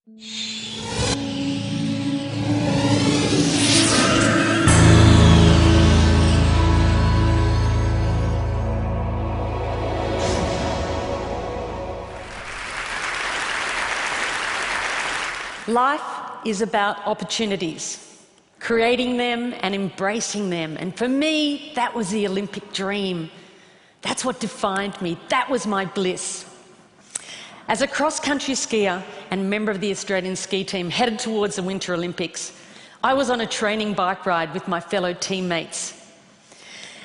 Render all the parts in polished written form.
Life is about opportunities, creating them and embracing them. And for me, that was the Olympic dream. That's what defined me. That was my bliss. As a cross-country skier and member of the Australian ski team headed towards the Winter Olympics, I was on a training bike ride with my fellow teammates.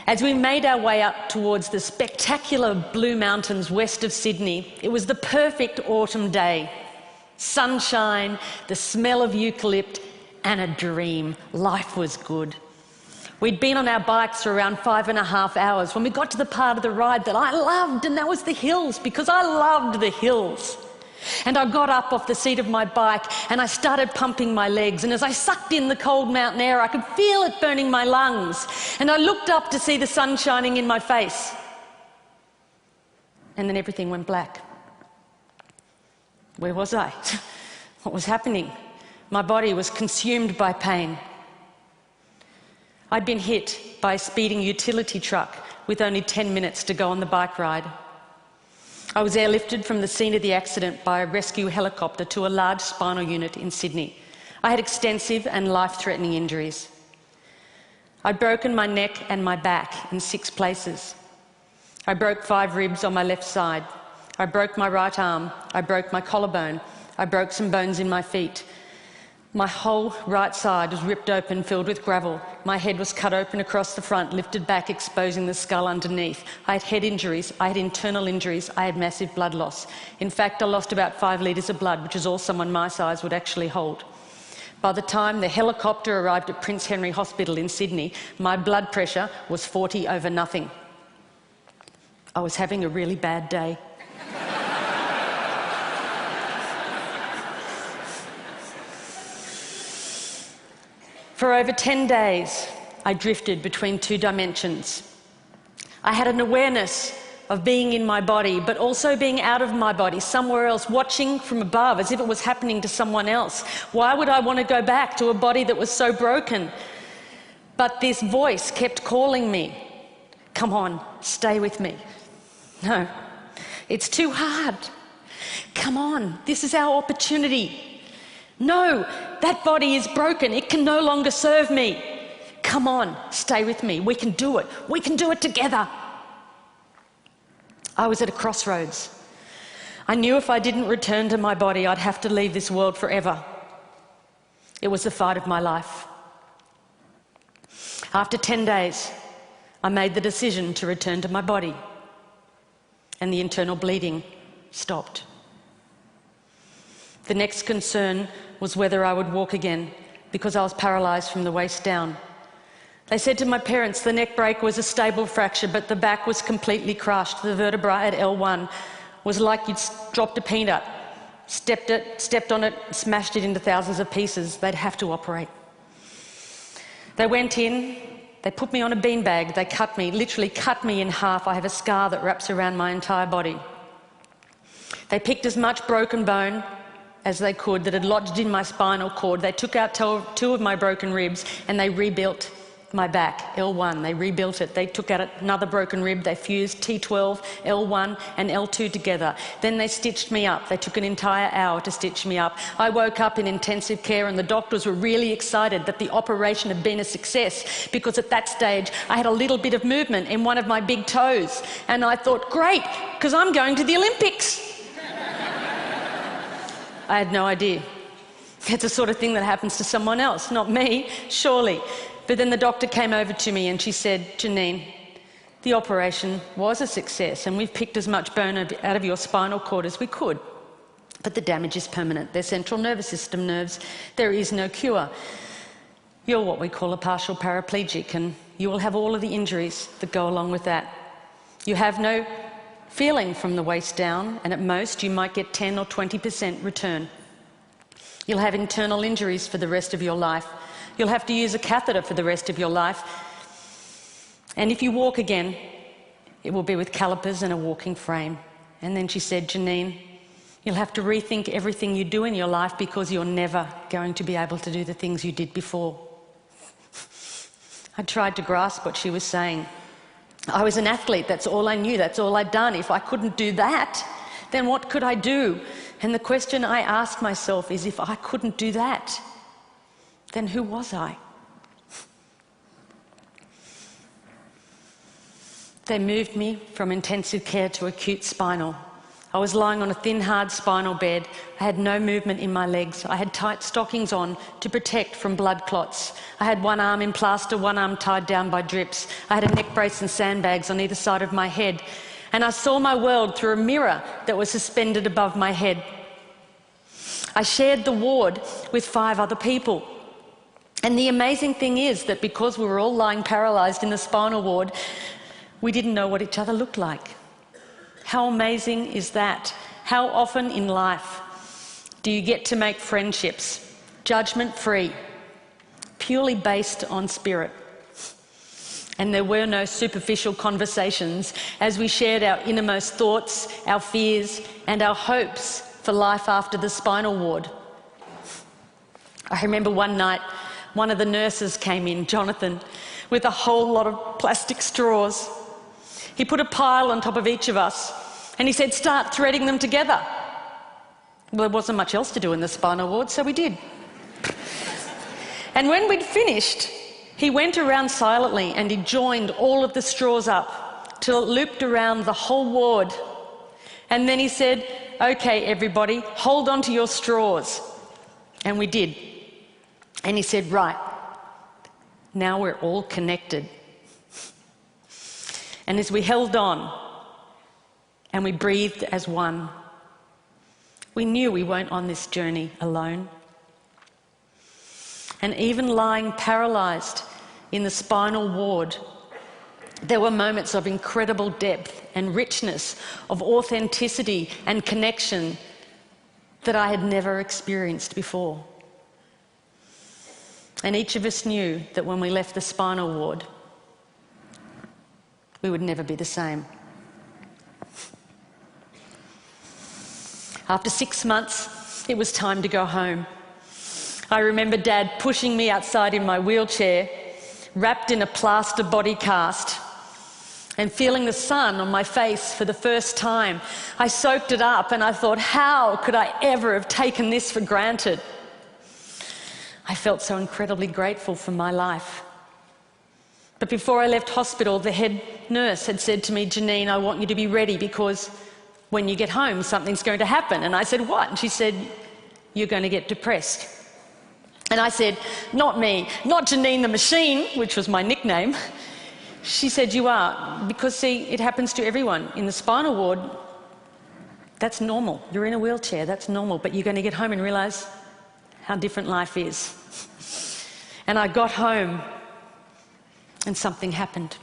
As we made our way up towards the spectacular Blue Mountains west of Sydney, it was the perfect autumn day. Sunshine, the smell of eucalypt, and a dream. Life was good. We'd been on our bikes for around 5.5 hours when we got to the part of the ride that I loved, and that was the hills, because I loved the hills. And I got up off the seat of my bike and I started pumping my legs, and as I sucked in the cold mountain air, I could feel it burning my lungs. And I looked up to see the sun shining in my face. And then everything went black. Where was I? What was happening? My body was consumed by pain. I'd been hit by a speeding utility truck with only 10 minutes to go on the bike ride. I was airlifted from the scene of the accident by a rescue helicopter to a large spinal unit in Sydney. I had extensive and life-threatening injuries. I'd broken my neck and my back in 6 places. I broke 5 ribs on my left side. I broke my right arm. I broke my collarbone. I broke some bones in my feet. My whole right side was ripped open, filled with gravel. My head was cut open across the front, lifted back, exposing the skull underneath. I had head injuries. I had internal injuries. I had massive blood loss. In fact, I lost about 5 litres of blood, which is all someone my size would actually hold. By the time the helicopter arrived at Prince Henry Hospital in Sydney, my blood pressure was 40 over nothing. I was having a really bad day. For over 10 days, I drifted between 2 dimensions. I had an awareness of being in my body, but also being out of my body, somewhere else, watching from above, as if it was happening to someone else. Why would I want to go back to a body that was so broken? But this voice kept calling me, "Come on, stay with me." No, it's too hard. Come on, this is our opportunity. No, that body is broken. It can no longer serve me. Come on, stay with me. We can do it. We can do it together. I was at a crossroads. I knew if I didn't return to my body, I'd have to leave this world forever. It was the fight of my life. After 10 days, I made the decision to return to my body, and the internal bleeding stopped. The next concern was whether I would walk again, because I was paralysed from the waist down. They said to my parents the neck break was a stable fracture, but the back was completely crushed. The vertebra at L1 was like you'd dropped a peanut, stepped on it, smashed it into thousands of pieces. They'd have to operate. They went in, they put me on a beanbag, they cut me, literally cut me in half. I have a scar that wraps around my entire body. They picked as much broken bone as they could that had lodged in my spinal cord. They took out 2 of my broken ribs and they rebuilt my back, L1. They rebuilt it. They took out another broken rib. They fused T12, L1 and L2 together. Then they stitched me up. They took an entire hour to stitch me up. I woke up in intensive care and the doctors were really excited that the operation had been a success, because at that stage I had a little bit of movement in one of my big toes. And I thought, great, because I'm going to the Olympics. I had no idea. It's the sort of thing that happens to someone else, not me, surely. But then the doctor came over to me and she said, "Janine, the operation was a success and we've picked as much bone out of your spinal cord as we could. But the damage is permanent. They're central nervous system nerves. There is no cure. You're what we call a partial paraplegic, and you will have all of the injuries that go along with that. You have no feeling from the waist down, and at most you might get 10 or 20% return. You'll have internal injuries for the rest of your life. You'll have to use a catheter for the rest of your life. And if you walk again, it will be with calipers and a walking frame." And then she said, "Janine, You'll have to rethink everything you do in your life because you're never going to be able to do the things you did before. I tried to grasp what she was saying. I was an athlete, that's all I knew, that's all I'd done. If I couldn't do that, then what could I do? And the question I asked myself is, if I couldn't do that, then who was I? They moved me from intensive care to acute spinal. I was lying on a thin, hard spinal bed. I had no movement in my legs. I had tight stockings on to protect from blood clots. I had one arm in plaster, one arm tied down by drips. I had a neck brace and sandbags on either side of my head. And I saw my world through a mirror that was suspended above my head. I shared the ward with 5 other people. And the amazing thing is that because we were all lying paralysed in the spinal ward, we didn't know what each other looked like. How amazing is that? How often in life do you get to make friendships, judgment-free, purely based on spirit? And there were no superficial conversations as we shared our innermost thoughts, our fears, and our hopes for life after the spinal ward. I remember one night, one of the nurses came in, Jonathan, with a whole lot of plastic straws. He put a pile on top of each of us and he said, "Start threading them together." Well, there wasn't much else to do in the spinal ward, so we did. And when we'd finished, he went around silently and he joined all of the straws up till it looped around the whole ward. And then he said, "Okay, everybody, hold on to your straws." And we did. And he said, "Right, now we're all connected." And as we held on and we breathed as one, we knew we weren't on this journey alone. And even lying paralysed in the spinal ward, there were moments of incredible depth and richness, of authenticity and connection that I had never experienced before. And each of us knew that when we left the spinal ward, we would never be the same. After 6 months, it was time to go home. I remember Dad pushing me outside in my wheelchair, wrapped in a plaster body cast, and feeling the sun on my face for the first time. I soaked it up and I thought, how could I ever have taken this for granted? I felt so incredibly grateful for my life. But before I left hospital, the head nurse had said to me, "Janine, I want you to be ready because when you get home, something's going to happen." And I said, "What?" And she said, "You're going to get depressed." And I said, "Not me, not Janine the Machine," which was my nickname. She said, "You are, because see, it happens to everyone. In the spinal ward, that's normal. You're in a wheelchair, that's normal, but you're going to get home and realise how different life is." And I got home and something happened.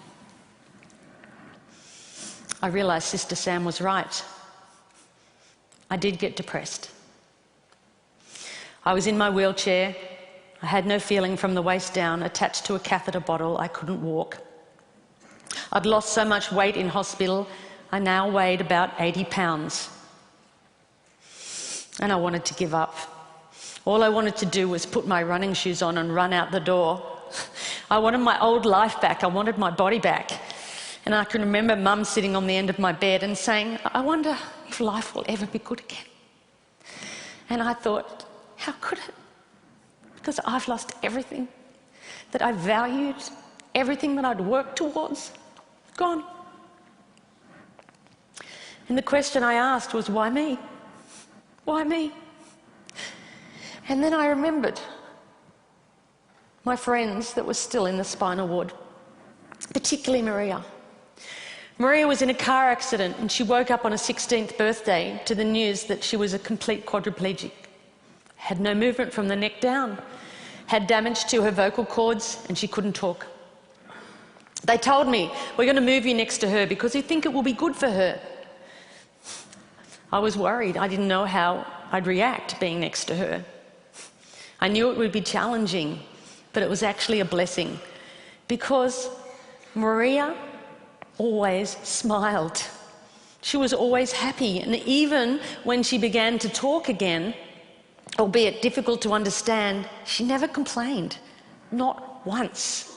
I realised Sister Sam was right. I did get depressed. I was in my wheelchair. I had no feeling from the waist down, attached to a catheter bottle. I couldn't walk. I'd lost so much weight in hospital, I now weighed about 80 pounds. And I wanted to give up. All I wanted to do was put my running shoes on and run out the door. I wanted my old life back. I wanted my body back. And I can remember Mum sitting on the end of my bed and saying, "I wonder if life will ever be good again." And I thought, how could it? Because I've lost everything that I valued, everything that I'd worked towards, gone. And the question I asked was, why me? Why me? And then I remembered my friends that were still in the spinal ward, particularly Maria. Maria was in a car accident and she woke up on her 16th birthday to the news that she was a complete quadriplegic. Had no movement from the neck down, had damage to her vocal cords and she couldn't talk. They told me, "We're going to move you next to her because we think it will be good for her." I was worried. I didn't know how I'd react being next to her. I knew it would be challenging, but it was actually a blessing because Maria always smiled. She was always happy, and even when she began to talk again, albeit difficult to understand, she never complained, not once.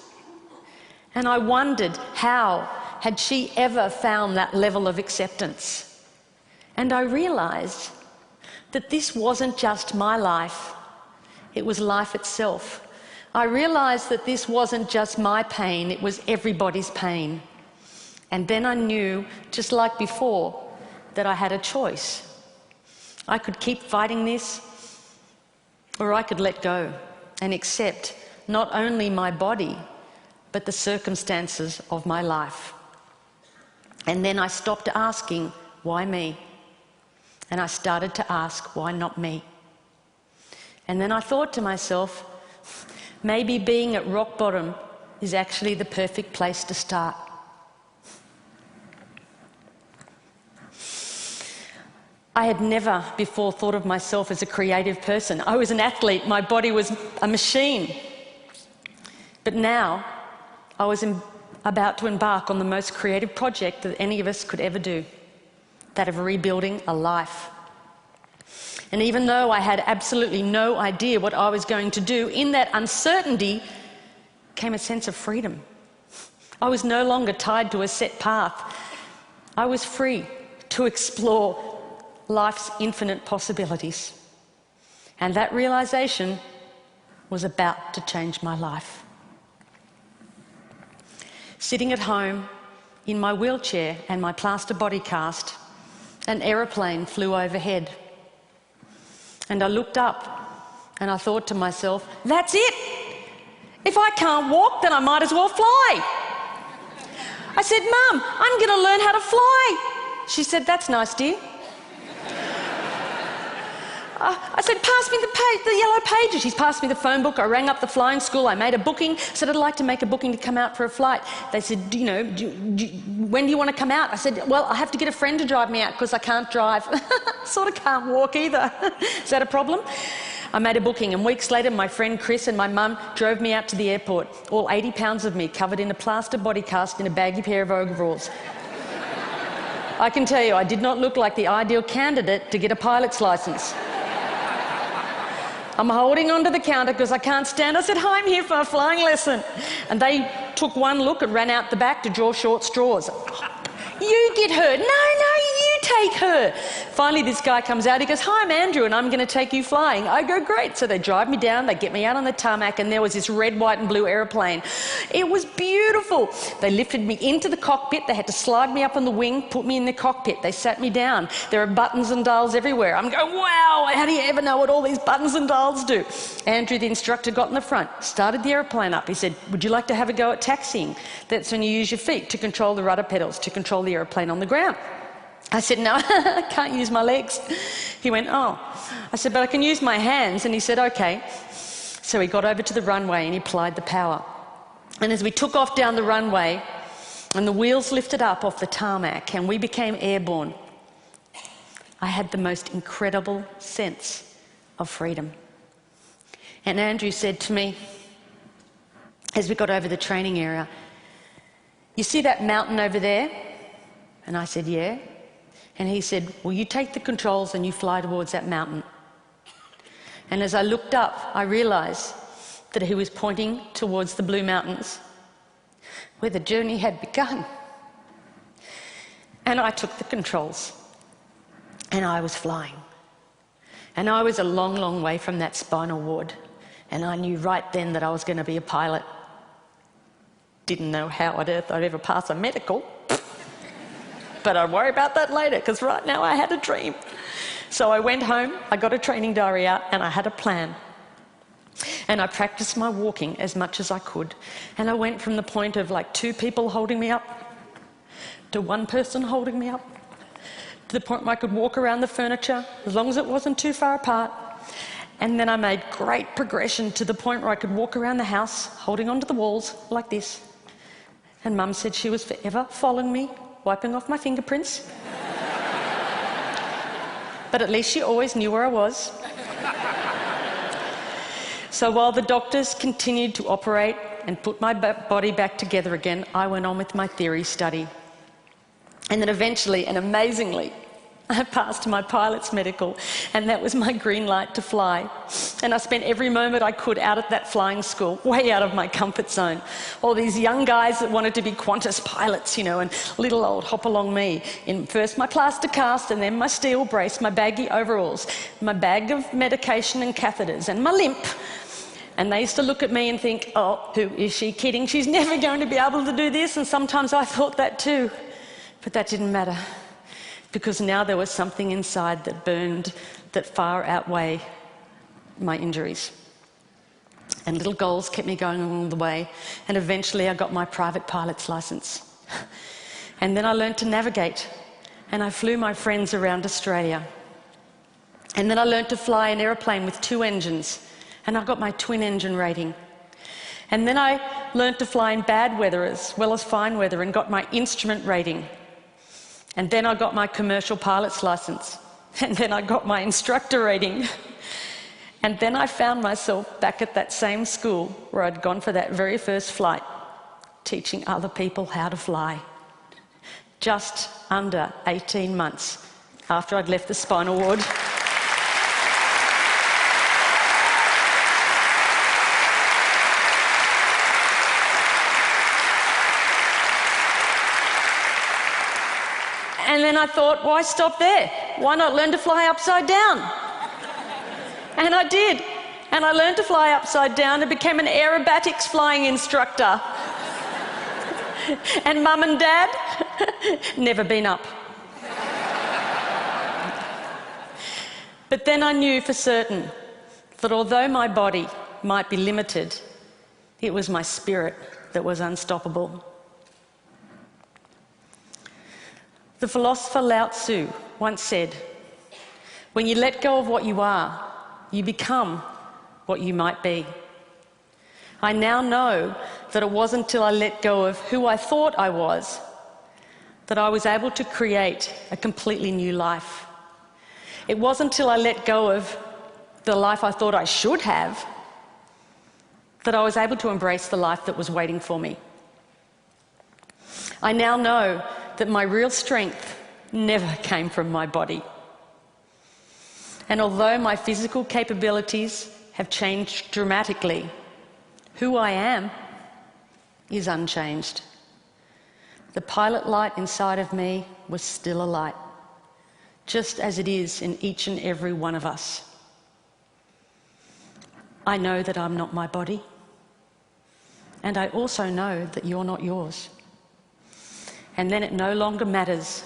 And I wondered, how had she ever found that level of acceptance? And I realised that this wasn't just my life, it was life itself. I realised that this wasn't just my pain, it was everybody's pain. And then I knew, just like before, that I had a choice. I could keep fighting this, or I could let go and accept not only my body, but the circumstances of my life. And then I stopped asking, why me? And I started to ask, why not me? And then I thought to myself, maybe being at rock bottom is actually the perfect place to start. I had never before thought of myself as a creative person. I was an athlete, my body was a machine. But now I was about to embark on the most creative project that any of us could ever do, that of rebuilding a life. And even though I had absolutely no idea what I was going to do, in that uncertainty came a sense of freedom. I was no longer tied to a set path. I was free to explore life's infinite possibilities. And that realisation was about to change my life. Sitting at home in my wheelchair and my plaster body cast, an aeroplane flew overhead. And I looked up and I thought to myself, that's it! If I can't walk, then I might as well fly. I said, Mum, I'm going to learn how to fly. She said, that's nice, dear. I said, pass me the yellow pages. She's passed me the phone book. I rang up the flying school. I made a booking. Said I'd like to make a booking to come out for a flight. They said, when do you want to come out? I said, well, I have to get a friend to drive me out because I can't drive. Sort of can't walk either. Is that a problem? I made a booking, and weeks later my friend Chris and my mum drove me out to the airport, all 80 pounds of me covered in a plaster body cast in a baggy pair of overalls. I can tell you, I did not look like the ideal candidate to get a pilot's licence. I'm holding onto the counter because I can't stand. I said, hi, I'm here for a flying lesson. And they took one look and ran out the back to draw short straws. You get her. No, you take her. Finally, this guy comes out. He goes, hi, I'm Andrew, and I'm going to take you flying. I go, great. So they drive me down. They get me out on the tarmac, and there was this red, white, and blue aeroplane. It was beautiful. They lifted me into the cockpit. They had to slide me up on the wing, put me in the cockpit. They sat me down. There are buttons and dials everywhere. I'm going, wow, how do you ever know what all these buttons and dials do? Andrew, the instructor, got in the front, started the aeroplane up. He said, would you like to have a go at taxiing? That's when you use your feet to control the rudder pedals, to control the aeroplane on the ground. I said, no, I can't use my legs. He went, oh. I said, but I can use my hands. And he said, okay. So he got over to the runway and he applied the power. And as we took off down the runway and the wheels lifted up off the tarmac and we became airborne, I had the most incredible sense of freedom. And Andrew said to me, as we got over the training area, you see that mountain over there? And I said, yeah. And he said, well, you take the controls and you fly towards that mountain. And as I looked up, I realised that he was pointing towards the Blue Mountains, where the journey had begun. And I took the controls, and I was flying. And I was a long, long way from that spinal ward. And I knew right then that I was going to be a pilot. Didn't know how on earth I'd ever pass a medical. But I'd worry about that later, because right now I had a dream. So I went home, I got a training diary out, and I had a plan. And I practiced my walking as much as I could. And I went from the point of like 2 people holding me up to 1 person holding me up, to the point where I could walk around the furniture, as long as it wasn't too far apart. And then I made great progression to the point where I could walk around the house, holding onto the walls like this. And Mum said she was forever following me, wiping off my fingerprints. But at least she always knew where I was. So while the doctors continued to operate and put my body back together again, I went on with my theory study. And then eventually and amazingly, I passed my pilot's medical, and that was my green light to fly. And I spent every moment I could out at that flying school, way out of my comfort zone. All these young guys that wanted to be Qantas pilots, you know, and little old hop-along me in first my plaster cast and then my steel brace, my baggy overalls, my bag of medication and catheters, and my limp. And they used to look at me and think, oh, who is she kidding? She's never going to be able to do this. And sometimes I thought that too. But that didn't matter, because now there was something inside that burned that far outweighed my injuries. And little goals kept me going along the way, and eventually I got my private pilot's license. And then I learned to navigate, and I flew my friends around Australia. And then I learned to fly an aeroplane with 2 engines, and I got my twin engine rating. And then I learned to fly in bad weather as well as fine weather and got my instrument rating. And then I got my commercial pilot's license. And then I got my instructor rating. And then I found myself back at that same school where I'd gone for that very first flight, teaching other people how to fly. Just under 18 months after I'd left the spinal ward. And then I thought, why stop there? Why not learn to fly upside down? And I did. And I learned to fly upside down and became an aerobatics flying instructor. And Mum and Dad, never been up. But then I knew for certain that although my body might be limited, it was my spirit that was unstoppable. The philosopher Lao Tzu once said, when you let go of what you are, you become what you might be. I now know that it wasn't until I let go of who I thought I was that I was able to create a completely new life. It wasn't until I let go of the life I thought I should have that I was able to embrace the life that was waiting for me. I now know that my real strength never came from my body. And although my physical capabilities have changed dramatically, who I am is unchanged. The pilot light inside of me was still a light, just as it is in each and every one of us. I know that I'm not my body, and I also know that you're not yours. And then it no longer matters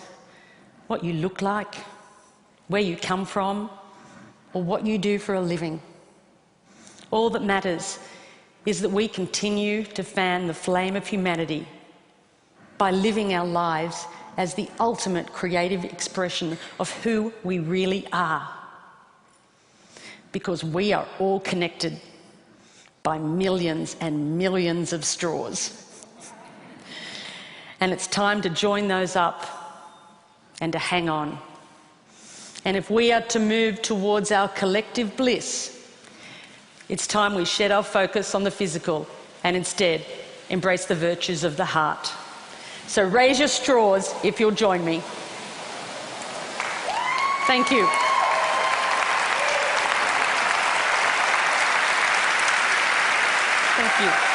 what you look like, where you come from, or what you do for a living. All that matters is that we continue to fan the flame of humanity by living our lives as the ultimate creative expression of who we really are. Because we are all connected by millions and millions of straws. And it's time to join those up and to hang on. And if we are to move towards our collective bliss, it's time we shed our focus on the physical and instead embrace the virtues of the heart. So raise your straws if you'll join me. Thank you. Thank you.